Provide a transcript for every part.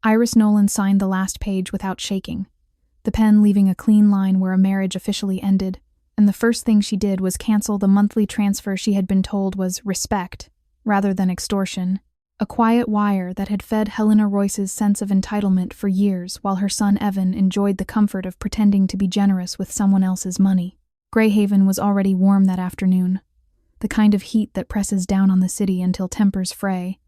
Iris Nolan signed the last page without shaking, the pen leaving a clean line where a marriage officially ended, and the first thing she did was cancel the monthly transfer she had been told was respect, rather than extortion, a quiet wire that had fed Helena Royce's sense of entitlement for years while her son Evan enjoyed the comfort of pretending to be generous with someone else's money. Greyhaven was already warm that afternoon, the kind of heat that presses down on the city until tempers fray,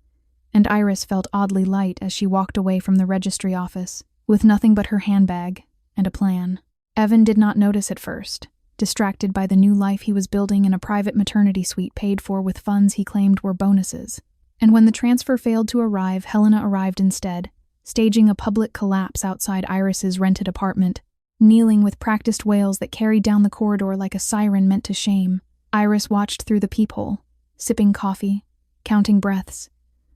and Iris felt oddly light as she walked away from the registry office, with nothing but her handbag and a plan. Evan did not notice at first, distracted by the new life he was building in a private maternity suite paid for with funds he claimed were bonuses. And when the transfer failed to arrive, Helena arrived instead, staging a public collapse outside Iris's rented apartment, kneeling with practiced wails that carried down the corridor like a siren meant to shame. Iris watched through the peephole, sipping coffee, counting breaths,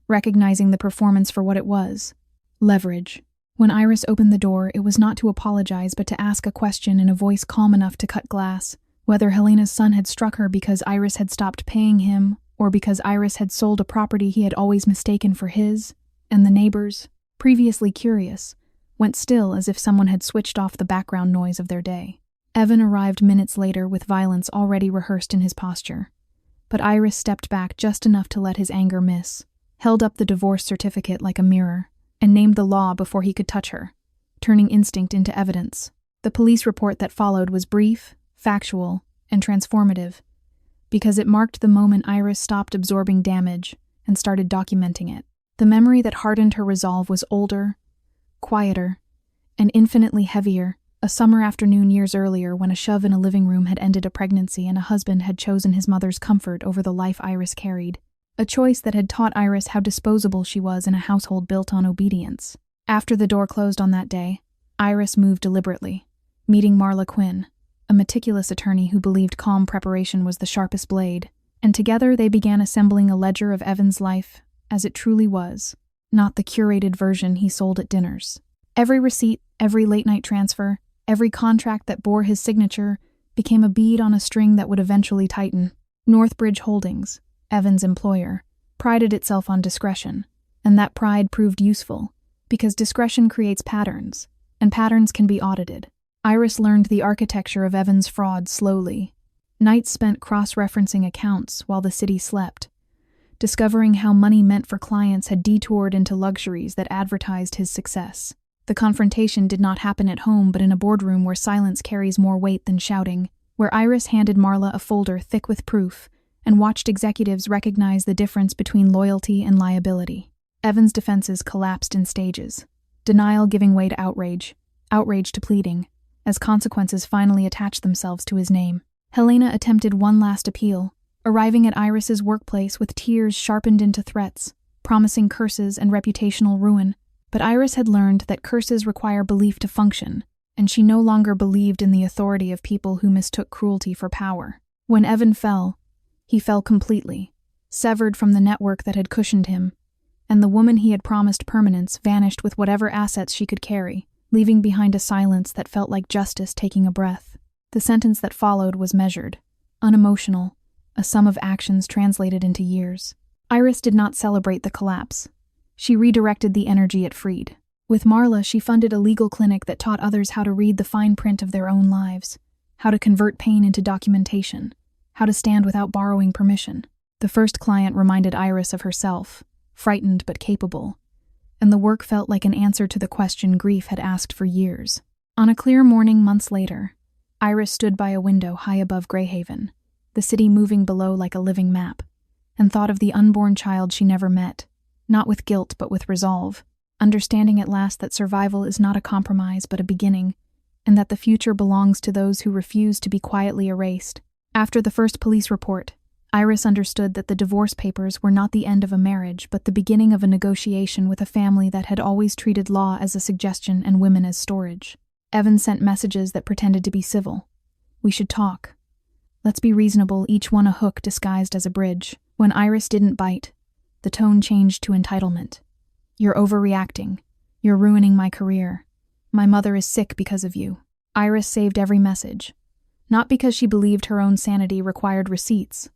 recognizing the performance for what it was: leverage. When Iris opened the door, it was not to apologize but to ask a question in a voice calm enough to cut glass, whether Helena's son had struck her because Iris had stopped paying him, or because Iris had sold a property he had always mistaken for his, and the neighbors, previously curious, went still as if someone had switched off the background noise of their day. Evan arrived minutes later with violence already rehearsed in his posture, but Iris stepped back just enough to let his anger miss, held up the divorce certificate like a mirror, and named the law before he could touch her, turning instinct into evidence. The police report that followed was brief, factual, and transformative, because it marked the moment Iris stopped absorbing damage and started documenting it. The memory that hardened her resolve was older, quieter, and infinitely heavier. A summer afternoon years earlier when a shove in a living room had ended a pregnancy and a husband had chosen his mother's comfort over the life Iris carried. A choice that had taught Iris how disposable she was in a household built on obedience. After the door closed on that day, Iris moved deliberately, meeting Marla Quinn, a meticulous attorney who believed calm preparation was the sharpest blade, and together they began assembling a ledger of Evan's life as it truly was, not the curated version he sold at dinners. Every receipt, every late-night transfer, every contract that bore his signature became a bead on a string that would eventually tighten. Northbridge Holdings, Evan's employer, prided itself on discretion, and that pride proved useful, because discretion creates patterns, and patterns can be audited. Iris learned the architecture of Evan's fraud slowly. Nights spent cross-referencing accounts while the city slept, discovering how money meant for clients had detoured into luxuries that advertised his success. The confrontation did not happen at home but in a boardroom where silence carries more weight than shouting, where Iris handed Marla a folder thick with proof and watched executives recognize the difference between loyalty and liability. Evan's defenses collapsed in stages, denial giving way to outrage to pleading, as consequences finally attached themselves to his name. Helena attempted one last appeal, arriving at Iris's workplace with tears sharpened into threats, promising curses and reputational ruin. But Iris had learned that curses require belief to function, and she no longer believed in the authority of people who mistook cruelty for power. When Evan fell, he fell completely, severed from the network that had cushioned him, and the woman he had promised permanence vanished with whatever assets she could carry, leaving behind a silence that felt like justice taking a breath. The sentence that followed was measured, unemotional, a sum of actions translated into years. Iris did not celebrate the collapse. She redirected the energy it freed. With Marla, she funded a legal clinic that taught others how to read the fine print of their own lives, how to convert pain into documentation, how to stand without borrowing permission. The first client reminded Iris of herself, frightened but capable, and the work felt like an answer to the question grief had asked for years. On a clear morning months later, Iris stood by a window high above Greyhaven, the city moving below like a living map, and thought of the unborn child she never met, not with guilt but with resolve, understanding at last that survival is not a compromise but a beginning, and that the future belongs to those who refuse to be quietly erased. After the first police report, Iris understood that the divorce papers were not the end of a marriage but the beginning of a negotiation with a family that had always treated law as a suggestion and women as storage. Evan sent messages that pretended to be civil. "We should talk. Let's be reasonable," each one a hook disguised as a bridge. When Iris didn't bite, the tone changed to entitlement. "You're overreacting. You're ruining my career. My mother is sick because of you." Iris saved every message, not because she believed her own sanity required receipts,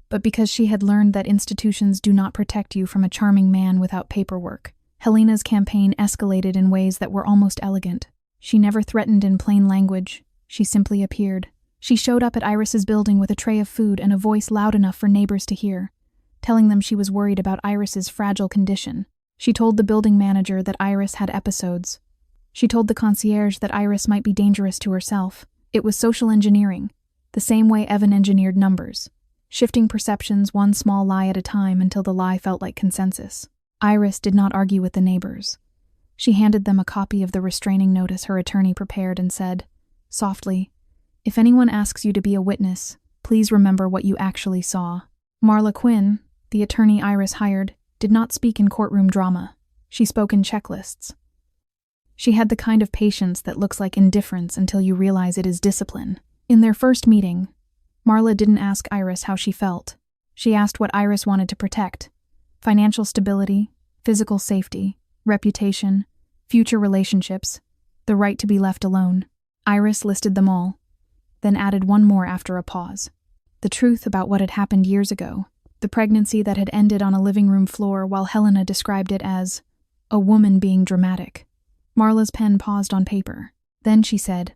but because she had learned that institutions do not protect you from a charming man without paperwork. Helena's campaign escalated in ways that were almost elegant. She never threatened in plain language. She simply appeared. She showed up at Iris's building with a tray of food and a voice loud enough for neighbors to hear, telling them she was worried about Iris's fragile condition. She told the building manager that Iris had episodes. She told the concierge that Iris might be dangerous to herself. It was social engineering, the same way Evan engineered numbers, shifting perceptions one small lie at a time until the lie felt like consensus. Iris did not argue with the neighbors. She handed them a copy of the restraining notice her attorney prepared and said, softly, "If anyone asks you to be a witness, please remember what you actually saw." Marla Quinn, the attorney Iris hired, did not speak in courtroom drama. She spoke in checklists. She had the kind of patience that looks like indifference until you realize it is discipline. In their first meeting, Marla didn't ask Iris how she felt. She asked what Iris wanted to protect: financial stability, physical safety, reputation, future relationships, the right to be left alone. Iris listed them all, then added one more after a pause. The truth about what had happened years ago, the pregnancy that had ended on a living room floor while Helena described it as a woman being dramatic. Marla's pen paused on paper. Then she said,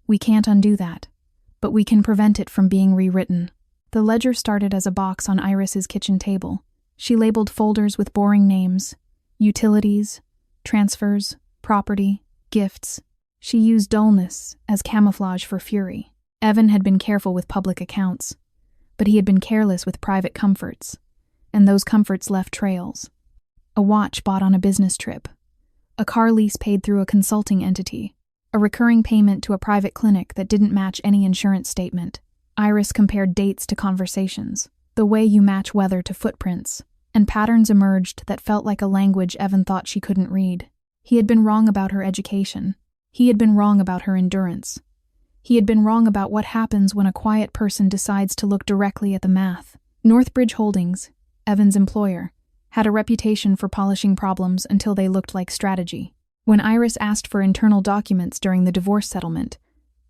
"We can't undo that, but we can prevent it from being rewritten." The ledger started as a box on Iris's kitchen table. She labeled folders with boring names: utilities, transfers, property, gifts. She used dullness as camouflage for fury. Evan had been careful with public accounts, but he had been careless with private comforts, and those comforts left trails. A watch bought on a business trip, a car lease paid through a consulting entity, a recurring payment to a private clinic that didn't match any insurance statement. Iris compared dates to conversations, the way you match weather to footprints, and patterns emerged that felt like a language Evan thought she couldn't read. He had been wrong about her education. He had been wrong about her endurance. He had been wrong about what happens when a quiet person decides to look directly at the math. Northbridge Holdings, Evan's employer, had a reputation for polishing problems until they looked like strategy. When Iris asked for internal documents during the divorce settlement,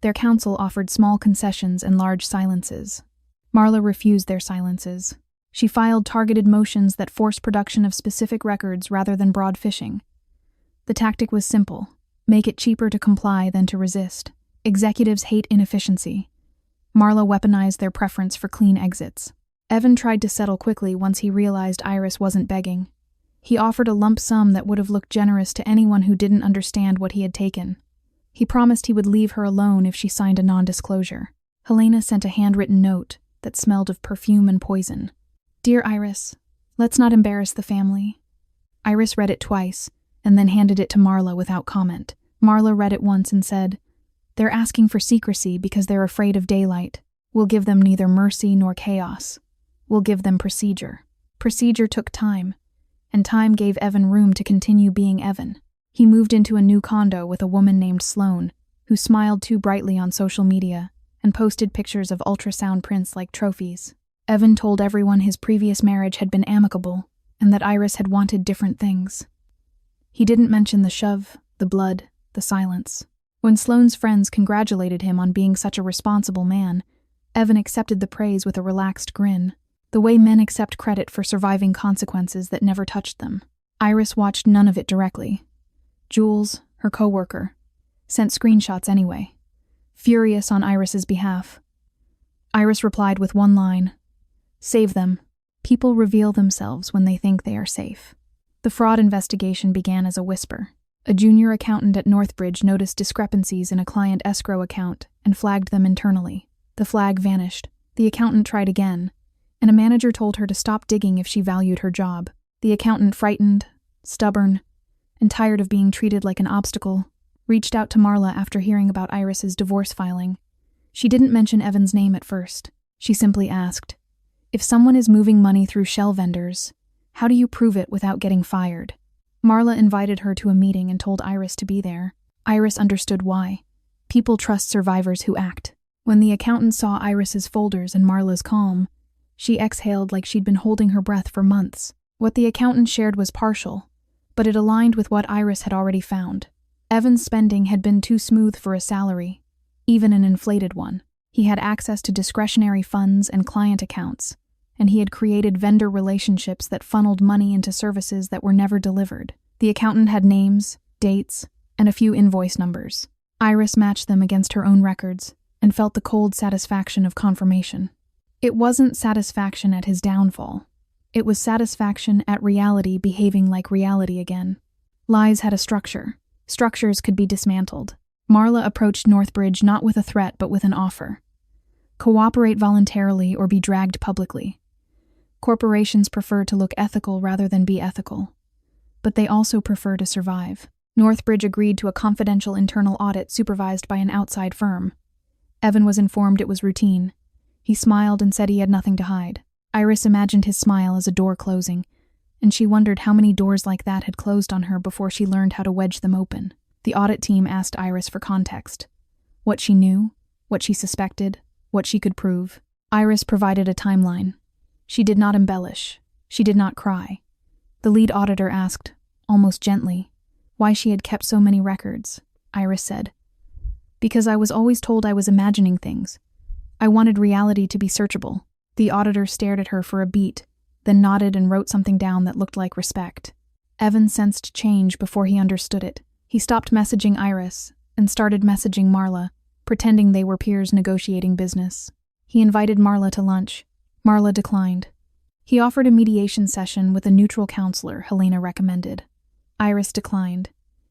their counsel offered small concessions and large silences. Marla refused their silences. She filed targeted motions that forced production of specific records rather than broad phishing. The tactic was simple: make it cheaper to comply than to resist. Executives hate inefficiency. Marla weaponized their preference for clean exits. Evan tried to settle quickly once he realized Iris wasn't begging. He offered a lump sum that would have looked generous to anyone who didn't understand what he had taken. He promised he would leave her alone if she signed a non-disclosure. Helena sent a handwritten note that smelled of perfume and poison. "Dear Iris, let's not embarrass the family." Iris read it twice, and then handed it to Marla without comment. Marla read it once and said, "They're asking for secrecy because they're afraid of daylight. We'll give them neither mercy nor chaos. We'll give them procedure." Procedure took time, and time gave Evan room to continue being Evan. He moved into a new condo with a woman named Sloane, who smiled too brightly on social media and posted pictures of ultrasound prints like trophies. Evan told everyone his previous marriage had been amicable and that Iris had wanted different things. He didn't mention the shove, the blood, the silence. When Sloane's friends congratulated him on being such a responsible man, Evan accepted the praise with a relaxed grin, the way men accept credit for surviving consequences that never touched them. Iris watched none of it directly. Jules, her co-worker, sent screenshots anyway, furious on Iris's behalf. Iris replied with one line: "Save them. People reveal themselves when they think they are safe." The fraud investigation began as a whisper. A junior accountant at Northbridge noticed discrepancies in a client escrow account and flagged them internally. The flag vanished. The accountant tried again, and a manager told her to stop digging if she valued her job. The accountant, frightened, stubborn, and tired of being treated like an obstacle, reached out to Marla after hearing about Iris's divorce filing. She didn't mention Evan's name at first. She simply asked, "If someone is moving money through shell vendors, how do you prove it without getting fired?" Marla invited her to a meeting and told Iris to be there. Iris understood why. People trust survivors who act. When the accountant saw Iris's folders and Marla's calm, she exhaled like she'd been holding her breath for months. What the accountant shared was partial, but it aligned with what Iris had already found. Evan's spending had been too smooth for a salary, even an inflated one. He had access to discretionary funds and client accounts, and he had created vendor relationships that funneled money into services that were never delivered. The accountant had names, dates, and a few invoice numbers. Iris matched them against her own records and felt the cold satisfaction of confirmation. It wasn't satisfaction at his downfall. It was satisfaction at reality behaving like reality again. Lies had a structure. Structures could be dismantled. Marla approached Northbridge not with a threat but with an offer. Cooperate voluntarily or be dragged publicly. Corporations prefer to look ethical rather than be ethical. But they also prefer to survive. Northbridge agreed to a confidential internal audit supervised by an outside firm. Evan was informed it was routine. He smiled and said he had nothing to hide. Iris imagined his smile as a door closing, and she wondered how many doors like that had closed on her before she learned how to wedge them open. The audit team asked Iris for context. What she knew, what she suspected, what she could prove. Iris provided a timeline. She did not embellish. She did not cry. The lead auditor asked, almost gently, why she had kept so many records. Iris said, "Because I was always told I was imagining things. I wanted reality to be searchable." The auditor stared at her for a beat, then nodded and wrote something down that looked like respect. Evan sensed change before he understood it. He stopped messaging Iris and started messaging Marla, pretending they were peers negotiating business. He invited Marla to lunch. Marla declined. He offered a mediation session with a neutral counselor Helena recommended. Iris declined.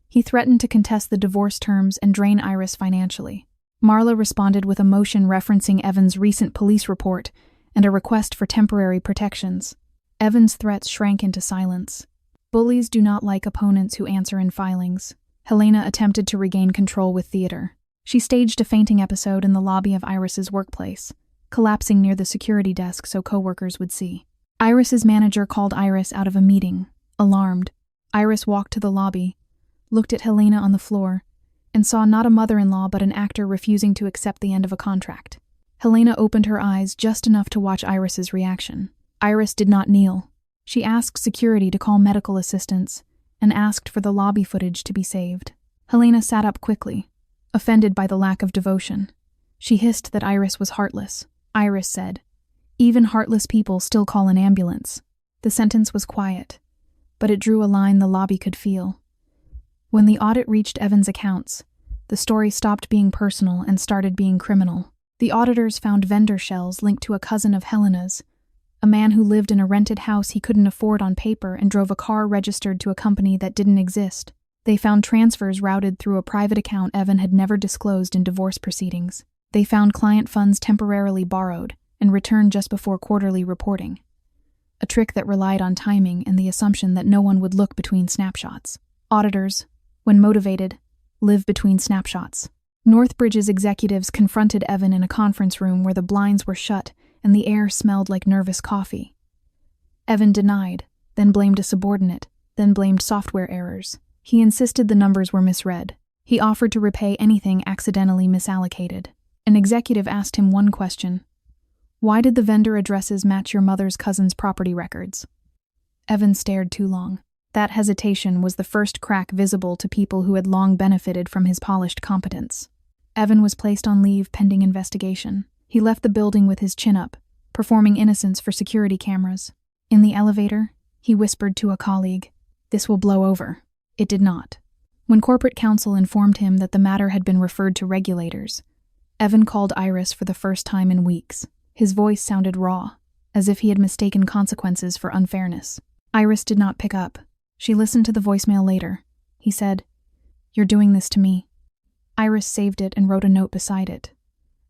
He threatened to contest the divorce terms and drain Iris financially. Marla responded with a motion referencing Evan's recent police report and a request for temporary protections. Evan's threats shrank into silence. Bullies do not like opponents who answer in filings. Helena attempted to regain control with theater. She staged a fainting episode in the lobby of Iris's workplace, collapsing near the security desk so coworkers would see. Iris's manager called Iris out of a meeting, alarmed. Iris walked to the lobby, looked at Helena on the floor, and saw not a mother-in-law but an actor refusing to accept the end of a contract. Helena opened her eyes just enough to watch Iris's reaction. Iris did not kneel. She asked security to call medical assistance and asked for the lobby footage to be saved. Helena sat up quickly, offended by the lack of devotion. She hissed that Iris was heartless. Iris said, "Even heartless people still call an ambulance." The sentence was quiet, but it drew a line the lobby could feel. When the audit reached Evan's accounts, the story stopped being personal and started being criminal. The auditors found vendor shells linked to a cousin of Helena's, a man who lived in a rented house he couldn't afford on paper and drove a car registered to a company that didn't exist. They found transfers routed through a private account Evan had never disclosed in divorce proceedings. They found client funds temporarily borrowed and returned just before quarterly reporting, a trick that relied on timing and the assumption that no one would look between snapshots. Auditors, when motivated, live between snapshots. Northbridge's executives confronted Evan in a conference room where the blinds were shut and the air smelled like nervous coffee. Evan denied, then blamed a subordinate, then blamed software errors. He insisted the numbers were misread. He offered to repay anything accidentally misallocated. An executive asked him one question: "Why did the vendor addresses match your mother's cousin's property records?" Evan stared too long. That hesitation was the first crack visible to people who had long benefited from his polished competence. Evan was placed on leave pending investigation. He left the building with his chin up, performing innocence for security cameras. In the elevator, he whispered to a colleague, "This will blow over." It did not. When corporate counsel informed him that the matter had been referred to regulators, Evan called Iris for the first time in weeks. His voice sounded raw, as if he had mistaken consequences for unfairness. Iris did not pick up. She listened to the voicemail later. He said, "You're doing this to me." Iris saved it and wrote a note beside it.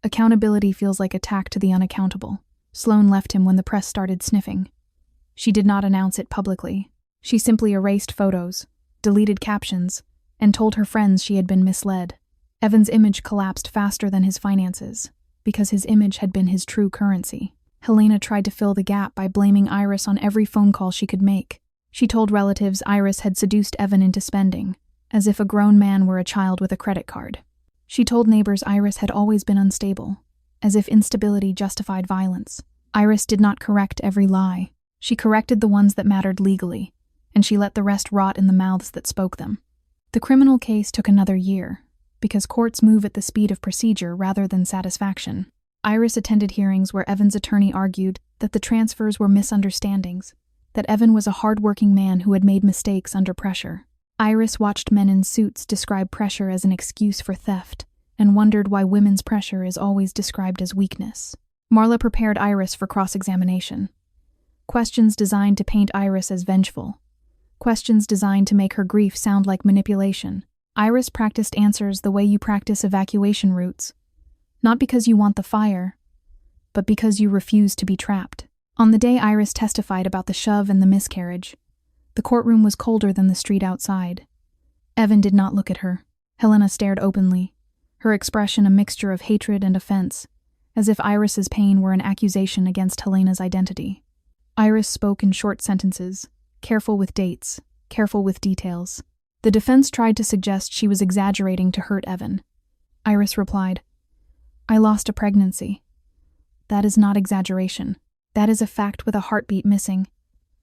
"Accountability feels like attack to the unaccountable." Sloan left him when the press started sniffing. She did not announce it publicly. She simply erased photos, deleted captions, and told her friends she had been misled. Evan's image collapsed faster than his finances, because his image had been his true currency. Helena tried to fill the gap by blaming Iris on every phone call she could make. She told relatives Iris had seduced Evan into spending, as if a grown man were a child with a credit card. She told neighbors Iris had always been unstable, as if instability justified violence. Iris did not correct every lie. She corrected the ones that mattered legally, and she let the rest rot in the mouths that spoke them. The criminal case took another year, because courts move at the speed of procedure rather than satisfaction. Iris attended hearings where Evan's attorney argued that the transfers were misunderstandings, that Evan was a hard-working man who had made mistakes under pressure. Iris watched men in suits describe pressure as an excuse for theft and wondered why women's pressure is always described as weakness. Marla prepared Iris for cross-examination. Questions designed to paint Iris as vengeful. Questions designed to make her grief sound like manipulation. Iris practiced answers the way you practice evacuation routes. Not because you want the fire, but because you refuse to be trapped. On the day Iris testified about the shove and the miscarriage, the courtroom was colder than the street outside. Evan did not look at her. Helena stared openly, her expression a mixture of hatred and offense, as if Iris's pain were an accusation against Helena's identity. Iris spoke in short sentences, careful with dates, careful with details. The defense tried to suggest she was exaggerating to hurt Evan. Iris replied, "I lost a pregnancy. That is not exaggeration. That is a fact with a heartbeat missing."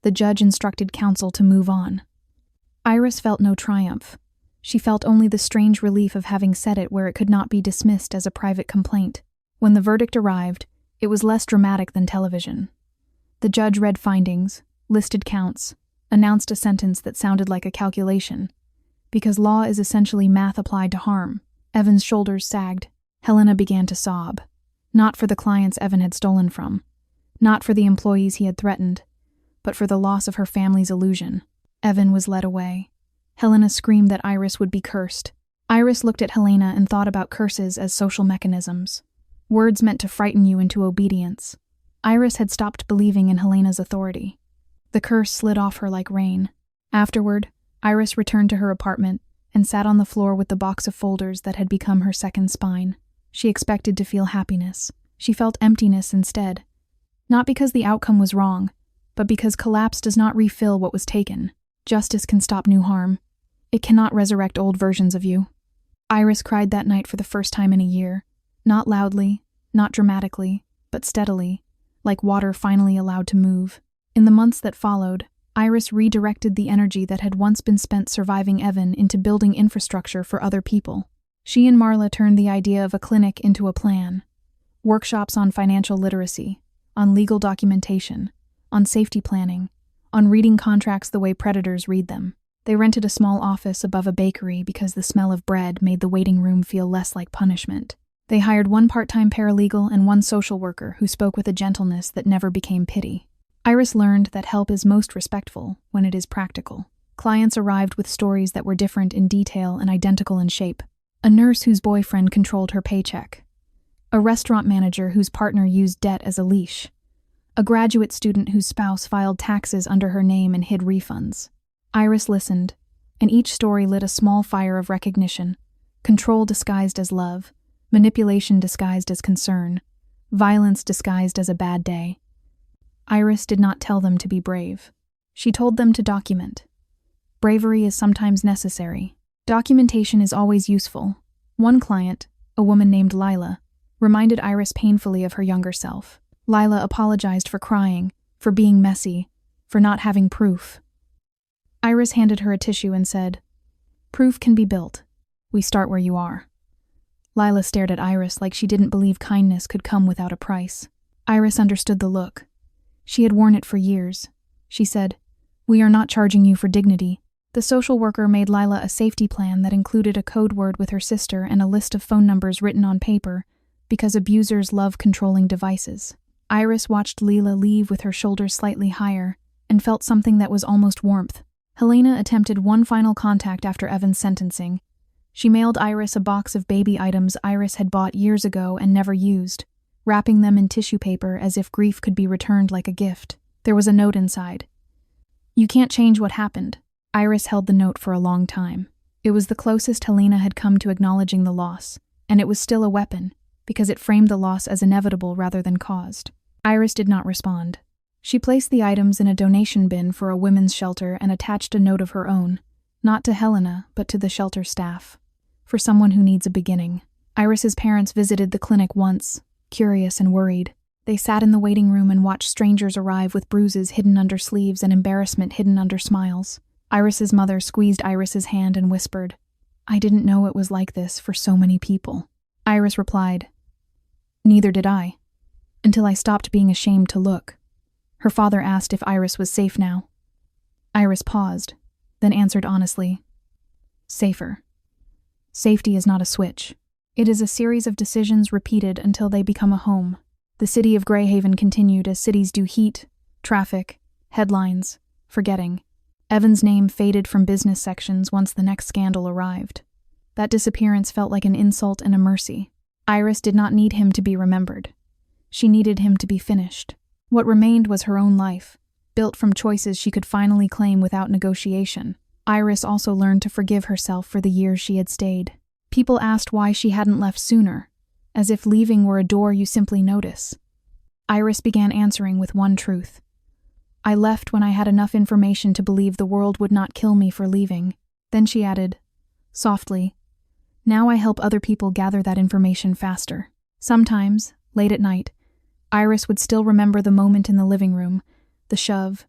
The judge instructed counsel to move on. Iris felt no triumph. She felt only the strange relief of having said it where it could not be dismissed as a private complaint. When the verdict arrived, it was less dramatic than television. The judge read findings, listed counts, announced a sentence that sounded like a calculation. Because law is essentially math applied to harm, Evan's shoulders sagged. Helena began to sob. Not for the clients Evan had stolen from. Not for the employees he had threatened. But for the loss of her family's illusion. Evan was led away. Helena screamed that Iris would be cursed. Iris looked at Helena and thought about curses as social mechanisms. Words meant to frighten you into obedience. Iris had stopped believing in Helena's authority. The curse slid off her like rain. Afterward, Iris returned to her apartment and sat on the floor with the box of folders that had become her second spine. She expected to feel happiness. She felt emptiness instead. Not because the outcome was wrong, but because collapse does not refill what was taken. Justice can stop new harm. It cannot resurrect old versions of you. Iris cried that night for the first time in a year. Not loudly, not dramatically, but steadily, like water finally allowed to move. In the months that followed, Iris redirected the energy that had once been spent surviving Evan into building infrastructure for other people. She and Marla turned the idea of a clinic into a plan. Workshops on financial literacy, on legal documentation, on safety planning, on reading contracts the way predators read them. They rented a small office above a bakery because the smell of bread made the waiting room feel less like punishment. They hired one part-time paralegal and one social worker who spoke with a gentleness that never became pity. Iris learned that help is most respectful when it is practical. Clients arrived with stories that were different in detail and identical in shape. A nurse whose boyfriend controlled her paycheck. A restaurant manager whose partner used debt as a leash. A graduate student whose spouse filed taxes under her name and hid refunds. Iris listened, and each story lit a small fire of recognition. Control disguised as love, manipulation disguised as concern, violence disguised as a bad day. Iris did not tell them to be brave. She told them to document. Bravery is sometimes necessary. Documentation is always useful. One client, a woman named Lila, reminded Iris painfully of her younger self. Lila apologized for crying, for being messy, for not having proof. Iris handed her a tissue and said, "Proof can be built. We start where you are." Lila stared at Iris like she didn't believe kindness could come without a price. Iris understood the look. She had worn it for years. She said, "We are not charging you for dignity." The social worker made Lila a safety plan that included a code word with her sister and a list of phone numbers written on paper, because abusers love controlling devices. Iris watched Lila leave with her shoulders slightly higher and felt something that was almost warmth. Helena attempted one final contact after Evan's sentencing. She mailed Iris a box of baby items Iris had bought years ago and never used, wrapping them in tissue paper as if grief could be returned like a gift. There was a note inside. "You can't change what happened." Iris held the note for a long time. It was the closest Helena had come to acknowledging the loss, and it was still a weapon, because it framed the loss as inevitable rather than caused. Iris did not respond. She placed the items in a donation bin for a women's shelter and attached a note of her own, not to Helena, but to the shelter staff. For someone who needs a beginning. Iris's parents visited the clinic once, curious and worried. They sat in the waiting room and watched strangers arrive with bruises hidden under sleeves and embarrassment hidden under smiles. Iris's mother squeezed Iris's hand and whispered, "I didn't know it was like this for so many people." Iris replied, "Neither did I, until I stopped being ashamed to look." Her father asked if Iris was safe now. Iris paused, then answered honestly, Safer. Safety is not a switch. It is a series of decisions repeated until they become a home. The city of Greyhaven continued as cities do: heat, traffic, headlines, forgetting. Evan's name faded from business sections once the next scandal arrived. That disappearance felt like an insult and a mercy. Iris did not need him to be remembered. She needed him to be finished. What remained was her own life, built from choices she could finally claim without negotiation. Iris also learned to forgive herself for the years she had stayed. People asked why she hadn't left sooner, as if leaving were a door you simply notice. Iris began answering with one truth. I left when I had enough information to believe the world would not kill me for leaving. Then she added, softly, now I help other people gather that information faster. Sometimes, late at night, Iris would still remember the moment in the living room, the shove,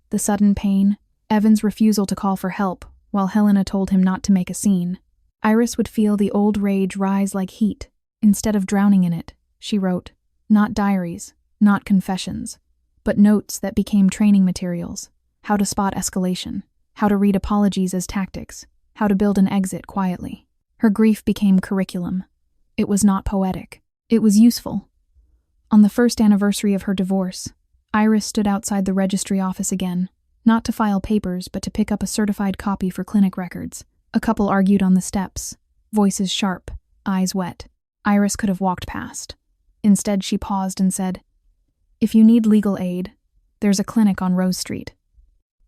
the sudden pain, Evan's refusal to call for help, while Helena told him not to make a scene. Iris would feel the old rage rise like heat. Instead of drowning in it, she wrote, not diaries, not confessions, but notes that became training materials: how to spot escalation, how to read apologies as tactics, how to build an exit quietly. Her grief became curriculum. It was not poetic. It was useful. On the first anniversary of her divorce, Iris stood outside the registry office again, not to file papers but to pick up a certified copy for clinic records. A couple argued on the steps, voices sharp, eyes wet. Iris could have walked past. Instead, she paused and said, if you need legal aid, there's a clinic on Rose Street.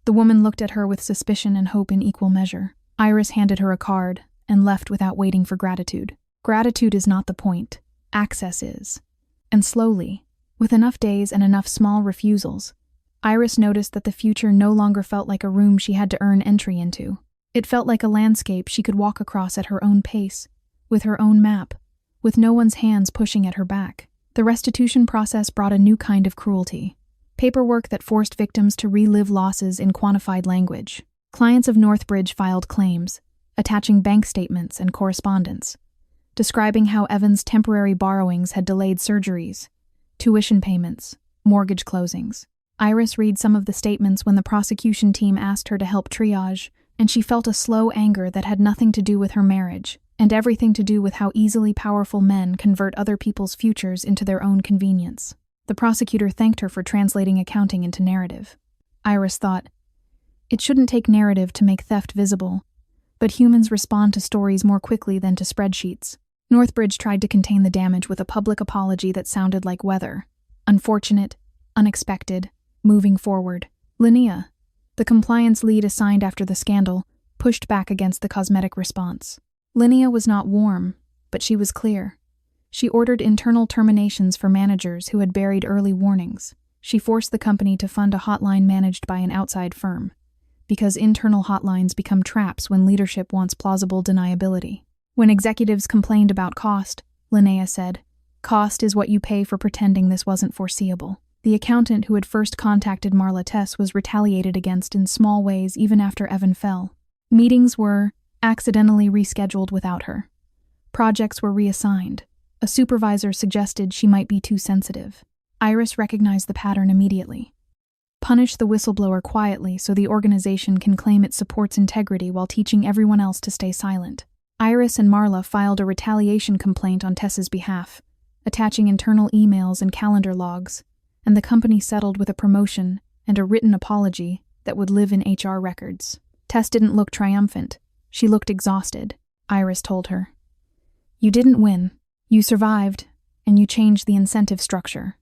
The woman looked at her with suspicion and hope in equal measure. Iris handed her a card and left without waiting for gratitude. Gratitude is not the point. Access is. And slowly, with enough days and enough small refusals, Iris noticed that the future no longer felt like a room she had to earn entry into. It felt like a landscape she could walk across at her own pace, with her own map, with no one's hands pushing at her back. The restitution process brought a new kind of cruelty. Paperwork that forced victims to relive losses in quantified language. Clients of Northbridge filed claims, attaching bank statements and correspondence, describing how Evan's temporary borrowings had delayed surgeries, tuition payments, mortgage closings. Iris read some of the statements when the prosecution team asked her to help triage, and she felt a slow anger that had nothing to do with her marriage, and everything to do with how easily powerful men convert other people's futures into their own convenience. The prosecutor thanked her for translating accounting into narrative. Iris thought, it shouldn't take narrative to make theft visible, but humans respond to stories more quickly than to spreadsheets. Northbridge tried to contain the damage with a public apology that sounded like weather. Unfortunate, unexpected, moving forward. Linnea, the compliance lead assigned after the scandal, pushed back against the cosmetic response. Linnea was not warm, but she was clear. She ordered internal terminations for managers who had buried early warnings. She forced the company to fund a hotline managed by an outside firm, because internal hotlines become traps when leadership wants plausible deniability. When executives complained about cost, Linnea said, cost is what you pay for pretending this wasn't foreseeable. The accountant who had first contacted Marla Tess was retaliated against in small ways even after Evan fell. Meetings were accidentally rescheduled without her. Projects were reassigned. A supervisor suggested she might be too sensitive. Iris recognized the pattern immediately. Punish the whistleblower quietly so the organization can claim it supports integrity while teaching everyone else to stay silent. Iris and Marla filed a retaliation complaint on Tess's behalf, attaching internal emails and calendar logs, and the company settled with a promotion and a written apology that would live in HR records. Tess didn't look triumphant. She looked exhausted. Iris told her, you didn't win. You survived, and you changed the incentive structure.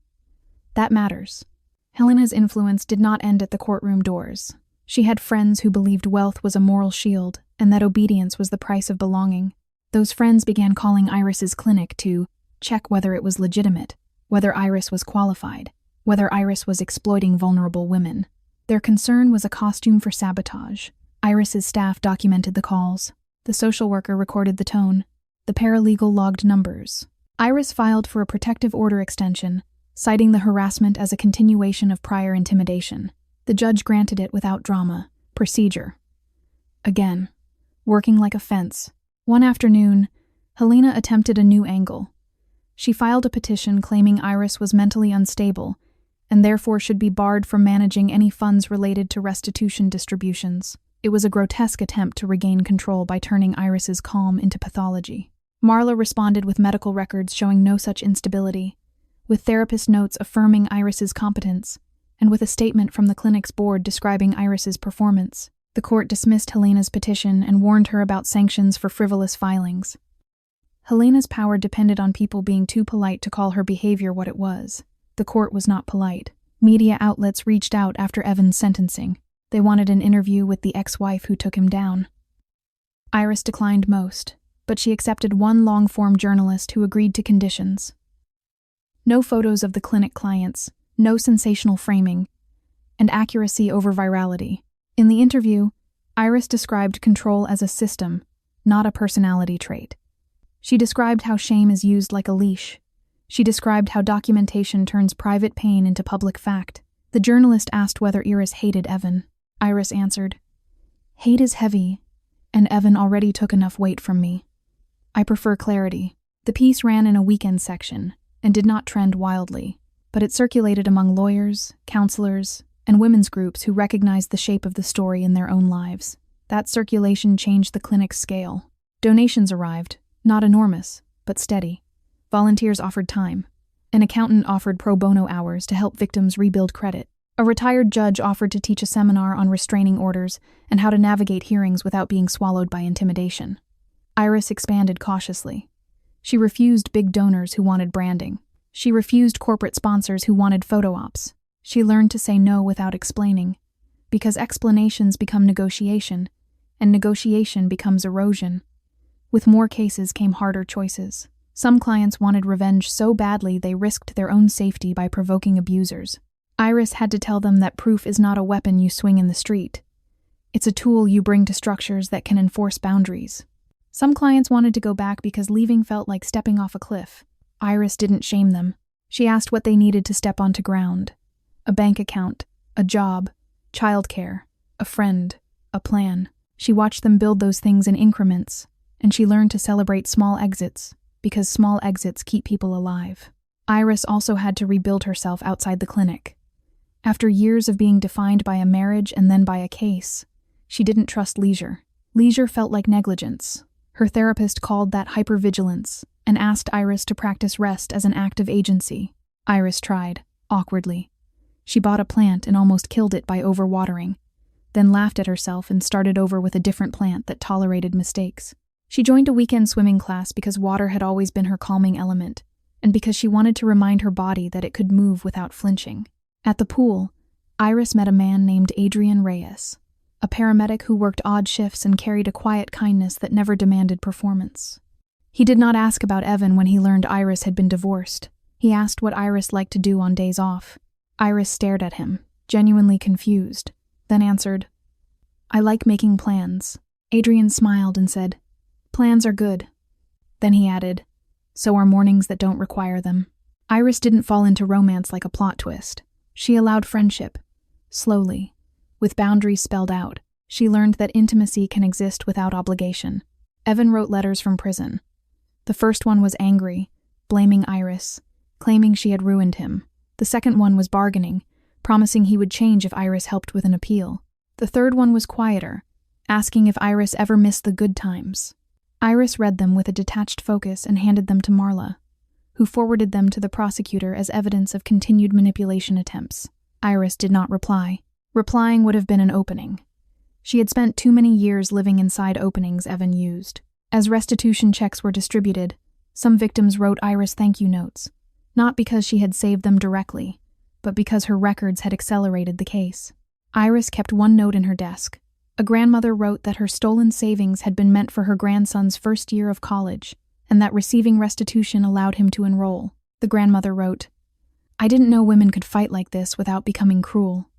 That matters. Helena's influence did not end at the courtroom doors. She had friends who believed wealth was a moral shield and that obedience was the price of belonging. Those friends began calling Iris's clinic to check whether it was legitimate, whether Iris was qualified, whether Iris was exploiting vulnerable women. Their concern was a costume for sabotage. Iris's staff documented the calls. The social worker recorded the tone. The paralegal logged numbers. Iris filed for a protective order extension, citing the harassment as a continuation of prior intimidation. The judge granted it without drama. Procedure. Again, working like a fence. One afternoon, Helena attempted a new angle. She filed a petition claiming Iris was mentally unstable and therefore should be barred from managing any funds related to restitution distributions. It was a grotesque attempt to regain control by turning Iris's calm into pathology. Marla responded with medical records showing no such instability, with therapist notes affirming Iris's competence, and with a statement from the clinic's board describing Iris's performance. The court dismissed Helena's petition and warned her about sanctions for frivolous filings. Helena's power depended on people being too polite to call her behavior what it was. The court was not polite. Media outlets reached out after Evan's sentencing. They wanted an interview with the ex-wife who took him down. Iris declined most, but she accepted one long-form journalist who agreed to conditions. No photos of the clinic clients, no sensational framing, and accuracy over virality. In the interview, Iris described control as a system, not a personality trait. She described how shame is used like a leash. She described how documentation turns private pain into public fact. The journalist asked whether Iris hated Evan. Iris answered, "Hate is heavy, and Evan already took enough weight from me. I prefer clarity." The piece ran in a weekend section and did not trend wildly, but it circulated among lawyers, counselors, and women's groups who recognized the shape of the story in their own lives. That circulation changed the clinic's scale. Donations arrived, not enormous, but steady. Volunteers offered time. An accountant offered pro bono hours to help victims rebuild credit. A retired judge offered to teach a seminar on restraining orders and how to navigate hearings without being swallowed by intimidation. Iris expanded cautiously. She refused big donors who wanted branding. She refused corporate sponsors who wanted photo ops. She learned to say no without explaining, because explanations become negotiation, and negotiation becomes erosion. With more cases came harder choices. Some clients wanted revenge so badly they risked their own safety by provoking abusers. Iris had to tell them that proof is not a weapon you swing in the street. It's a tool you bring to structures that can enforce boundaries. Some clients wanted to go back because leaving felt like stepping off a cliff. Iris didn't shame them. She asked what they needed to step onto ground. A bank account, a job, childcare, a friend, a plan. She watched them build those things in increments, and she learned to celebrate small exits, because small exits keep people alive. Iris also had to rebuild herself outside the clinic. After years of being defined by a marriage and then by a case, she didn't trust leisure. Leisure felt like negligence. Her therapist called that hypervigilance and asked Iris to practice rest as an act of agency. Iris tried, awkwardly. She bought a plant and almost killed it by overwatering, then laughed at herself and started over with a different plant that tolerated mistakes. She joined a weekend swimming class because water had always been her calming element, and because she wanted to remind her body that it could move without flinching. At the pool, Iris met a man named Adrian Reyes, a paramedic who worked odd shifts and carried a quiet kindness that never demanded performance. He did not ask about Evan when he learned Iris had been divorced. He asked what Iris liked to do on days off. Iris stared at him, genuinely confused, then answered, "I like making plans." Adrian smiled and said, "Plans are good." Then he added, "So are mornings that don't require them." Iris didn't fall into romance like a plot twist. She allowed friendship, slowly, with boundaries spelled out. She learned that intimacy can exist without obligation. Evan wrote letters from prison. The first one was angry, blaming Iris, claiming she had ruined him. The second one was bargaining, promising he would change if Iris helped with an appeal. The third one was quieter, asking if Iris ever missed the good times. Iris read them with a detached focus and handed them to Marla, who forwarded them to the prosecutor as evidence of continued manipulation attempts. Iris did not reply. Replying would have been an opening. She had spent too many years living inside openings Evan used. As restitution checks were distributed, some victims wrote Iris thank you notes, not because she had saved them directly, but because her records had accelerated the case. Iris kept one note in her desk. A grandmother wrote that her stolen savings had been meant for her grandson's first year of college, and that receiving restitution allowed him to enroll. The grandmother wrote, "I didn't know women could fight like this without becoming cruel."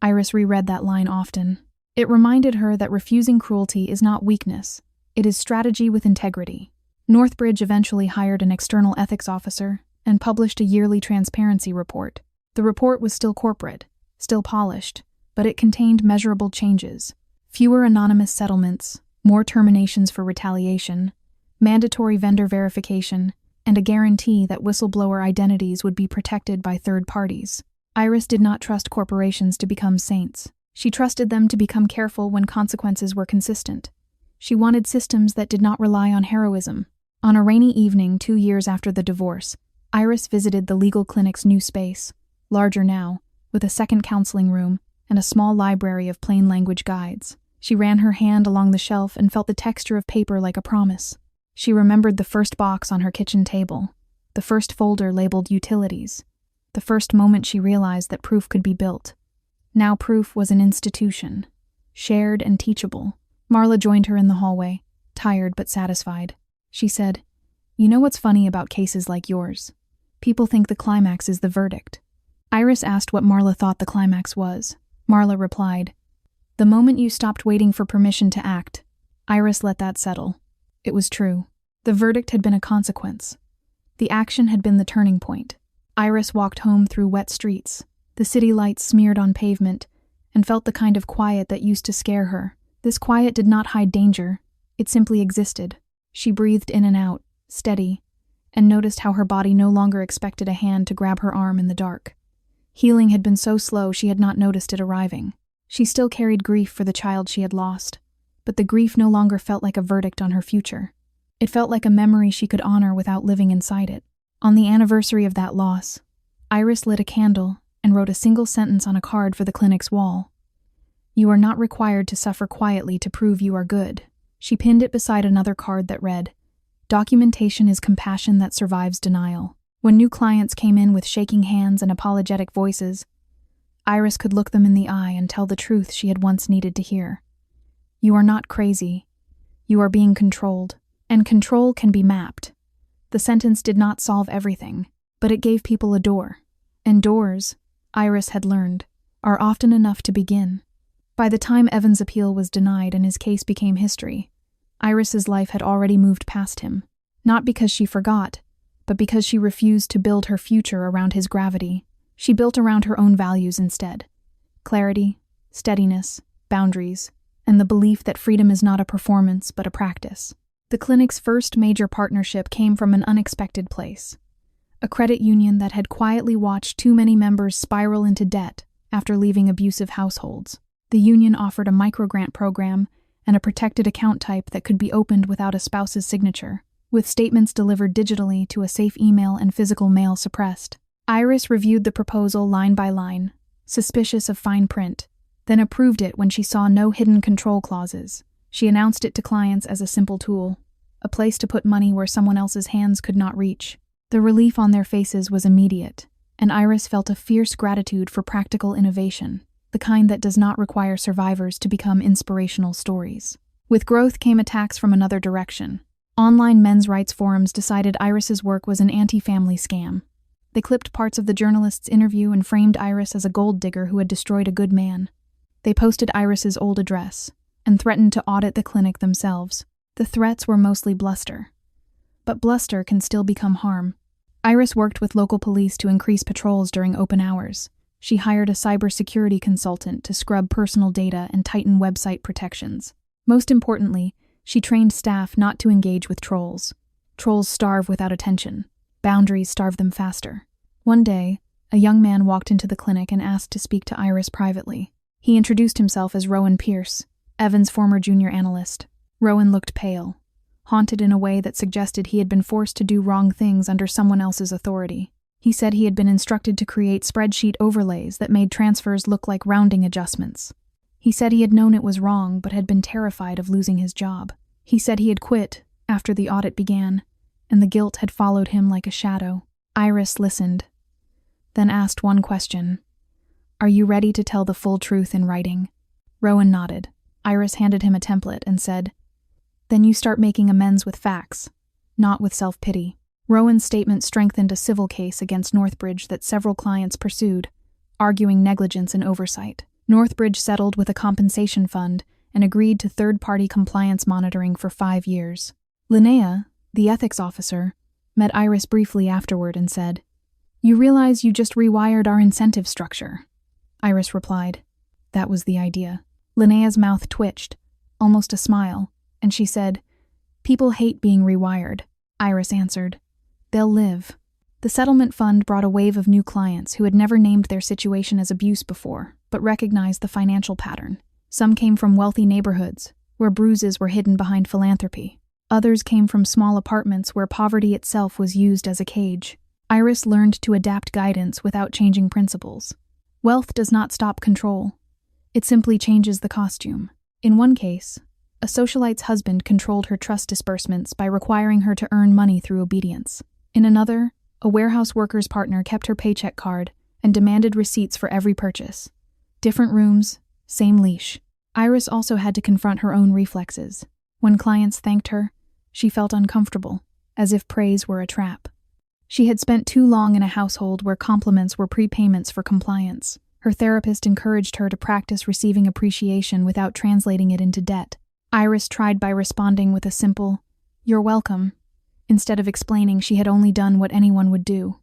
Iris reread that line often. It reminded her that refusing cruelty is not weakness, it is strategy with integrity. Northbridge eventually hired an external ethics officer and published a yearly transparency report. The report was still corporate, still polished, but it contained measurable changes. Fewer anonymous settlements, more terminations for retaliation, mandatory vendor verification, and a guarantee that whistleblower identities would be protected by third parties. Iris did not trust corporations to become saints. She trusted them to become careful when consequences were consistent. She wanted systems that did not rely on heroism. On a rainy evening 2 years after the divorce, Iris visited the legal clinic's new space, larger now, with a second counseling room and a small library of plain language guides. She ran her hand along the shelf and felt the texture of paper like a promise. She remembered the first box on her kitchen table, the first folder labeled utilities, the first moment she realized that proof could be built. Now proof was an institution, shared and teachable. Marla joined her in the hallway, tired but satisfied. She said, "You know what's funny about cases like yours? People think the climax is the verdict." Iris asked what Marla thought the climax was. Marla replied, "The moment you stopped waiting for permission to act." Iris let that settle. It was true. The verdict had been a consequence. The action had been the turning point. Iris walked home through wet streets, the city lights smeared on pavement, and felt the kind of quiet that used to scare her. This quiet did not hide danger. It simply existed. She breathed in and out, steady, and noticed how her body no longer expected a hand to grab her arm in the dark. Healing had been so slow she had not noticed it arriving. She still carried grief for the child she had lost, but the grief no longer felt like a verdict on her future. It felt like a memory she could honor without living inside it. On the anniversary of that loss, Iris lit a candle and wrote a single sentence on a card for the clinic's wall. "You are not required to suffer quietly to prove you are good." She pinned it beside another card that read, "Documentation is compassion that survives denial." When new clients came in with shaking hands and apologetic voices, Iris could look them in the eye and tell the truth she had once needed to hear. You are not crazy. You are being controlled, and control can be mapped. The sentence did not solve everything, but it gave people a door. And doors, Iris had learned, are often enough to begin. By the time Evan's appeal was denied and his case became history, Iris's life had already moved past him, not because she forgot, but because she refused to build her future around his gravity. She built around her own values instead. Clarity, steadiness, boundaries, and the belief that freedom is not a performance but a practice. The clinic's first major partnership came from an unexpected place. A credit union that had quietly watched too many members spiral into debt after leaving abusive households. The union offered a microgrant program and a protected account type that could be opened without a spouse's signature, with statements delivered digitally to a safe email and physical mail suppressed. Iris reviewed the proposal line by line, suspicious of fine print, then approved it when she saw no hidden control clauses. She announced it to clients as a simple tool, a place to put money where someone else's hands could not reach. The relief on their faces was immediate, and Iris felt a fierce gratitude for practical innovation, the kind that does not require survivors to become inspirational stories. With growth came attacks from another direction. Online men's rights forums decided Iris's work was an anti-family scam. They clipped parts of the journalist's interview and framed Iris as a gold digger who had destroyed a good man. They posted Iris's old address and threatened to audit the clinic themselves. The threats were mostly bluster. But bluster can still become harm. Iris worked with local police to increase patrols during open hours. She hired a cybersecurity consultant to scrub personal data and tighten website protections. Most importantly, she trained staff not to engage with trolls. Trolls starve without attention. Boundaries starve them faster. One day, a young man walked into the clinic and asked to speak to Iris privately. He introduced himself as Rowan Pierce, Evan's former junior analyst. Rowan looked pale, haunted in a way that suggested he had been forced to do wrong things under someone else's authority. He said he had been instructed to create spreadsheet overlays that made transfers look like rounding adjustments. He said he had known it was wrong but had been terrified of losing his job. He said he had quit after the audit began, and the guilt had followed him like a shadow. Iris listened, then asked one question. "Are you ready to tell the full truth in writing?" Rowan nodded. Iris handed him a template and said, "Then you start making amends with facts, not with self-pity." Rowan's statement strengthened a civil case against Northbridge that several clients pursued, arguing negligence and oversight. Northbridge settled with a compensation fund and agreed to third-party compliance monitoring for 5 years. Linnea, the ethics officer, met Iris briefly afterward and said, "You realize you just rewired our incentive structure?" Iris replied, "That was the idea." Linnea's mouth twitched, almost a smile, and she said, "People hate being rewired." Iris answered, "They'll live." The settlement fund brought a wave of new clients who had never named their situation as abuse before, but recognized the financial pattern. Some came from wealthy neighborhoods, where bruises were hidden behind philanthropy. Others came from small apartments where poverty itself was used as a cage. Iris learned to adapt guidance without changing principles. Wealth does not stop control. It simply changes the costume. In one case, a socialite's husband controlled her trust disbursements by requiring her to earn money through obedience. In another, a warehouse worker's partner kept her paycheck card and demanded receipts for every purchase. Different rooms, same leash. Iris also had to confront her own reflexes. When clients thanked her, she felt uncomfortable, as if praise were a trap. She had spent too long in a household where compliments were prepayments for compliance. Her therapist encouraged her to practice receiving appreciation without translating it into debt. Iris tried by responding with a simple, "You're welcome," instead of explaining she had only done what anyone would do.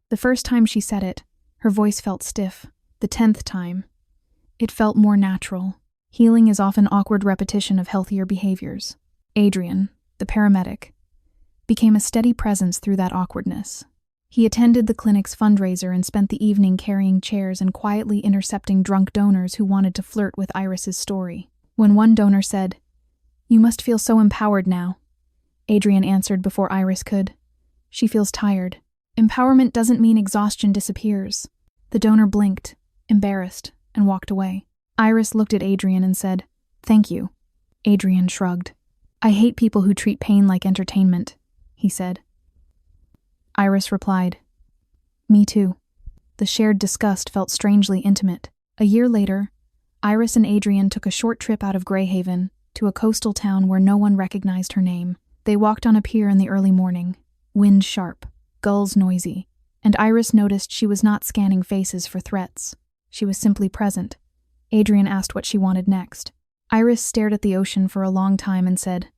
The first time she said it, her voice felt stiff. The 10th time, it felt more natural. Healing is often awkward repetition of healthier behaviors. Adrian, the paramedic, became a steady presence through that awkwardness. He attended the clinic's fundraiser and spent the evening carrying chairs and quietly intercepting drunk donors who wanted to flirt with Iris's story. When one donor said, "You must feel so empowered now," Adrian answered before Iris could, "She feels tired. Empowerment doesn't mean exhaustion disappears." The donor blinked, embarrassed, and walked away. Iris looked at Adrian and said, "Thank you." Adrian shrugged. "I hate people who treat pain like entertainment," he said. Iris replied, "Me too." The shared disgust felt strangely intimate. A year later, Iris and Adrian took a short trip out of Greyhaven to a coastal town where no one recognized her name. They walked on a pier in the early morning, wind sharp, gulls noisy, and Iris noticed she was not scanning faces for threats. She was simply present. Adrian asked what she wanted next. Iris stared at the ocean for a long time and said,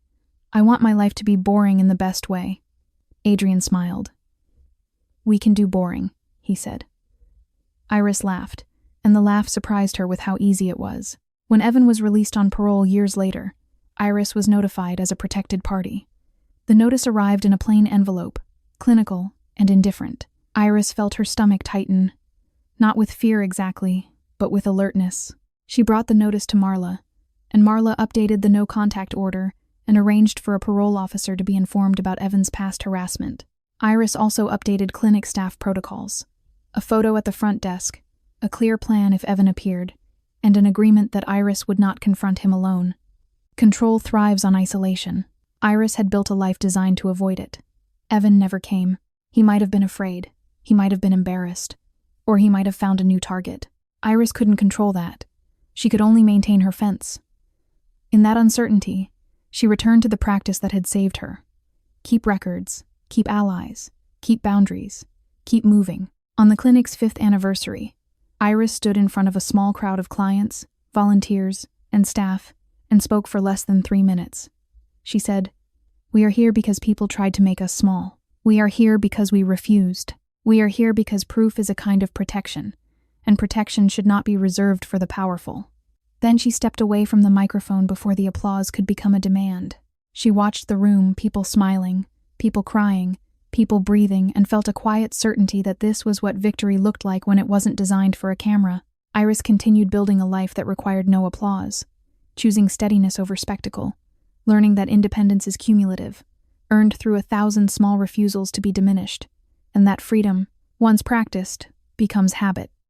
"I want my life to be boring in the best way." Adrian smiled. "We can do boring," he said. Iris laughed, and the laugh surprised her with how easy it was. When Evan was released on parole years later, Iris was notified as a protected party. The notice arrived in a plain envelope, clinical and indifferent. Iris felt her stomach tighten, not with fear exactly, but with alertness. She brought the notice to Marla, and Marla updated the no-contact order and arranged for a parole officer to be informed about Evan's past harassment. Iris also updated clinic staff protocols, a photo at the front desk, a clear plan if Evan appeared, and an agreement that Iris would not confront him alone. Control thrives on isolation. Iris had built a life designed to avoid it. Evan never came. He might have been afraid. He might have been embarrassed. Or he might have found a new target. Iris couldn't control that. She could only maintain her fence. In that uncertainty, she returned to the practice that had saved her. Keep records, keep allies, keep boundaries, keep moving. On the clinic's 5th anniversary, Iris stood in front of a small crowd of clients, volunteers, and staff and spoke for less than 3 minutes. She said, "We are here because people tried to make us small. We are here because we refused. We are here because proof is a kind of protection, and protection should not be reserved for the powerful." Then she stepped away from the microphone before the applause could become a demand. She watched the room, people smiling, people crying, people breathing, and felt a quiet certainty that this was what victory looked like when it wasn't designed for a camera. Iris continued building a life that required no applause, choosing steadiness over spectacle, learning that independence is cumulative, earned through 1,000 small refusals to be diminished, and that freedom, once practiced, becomes habit.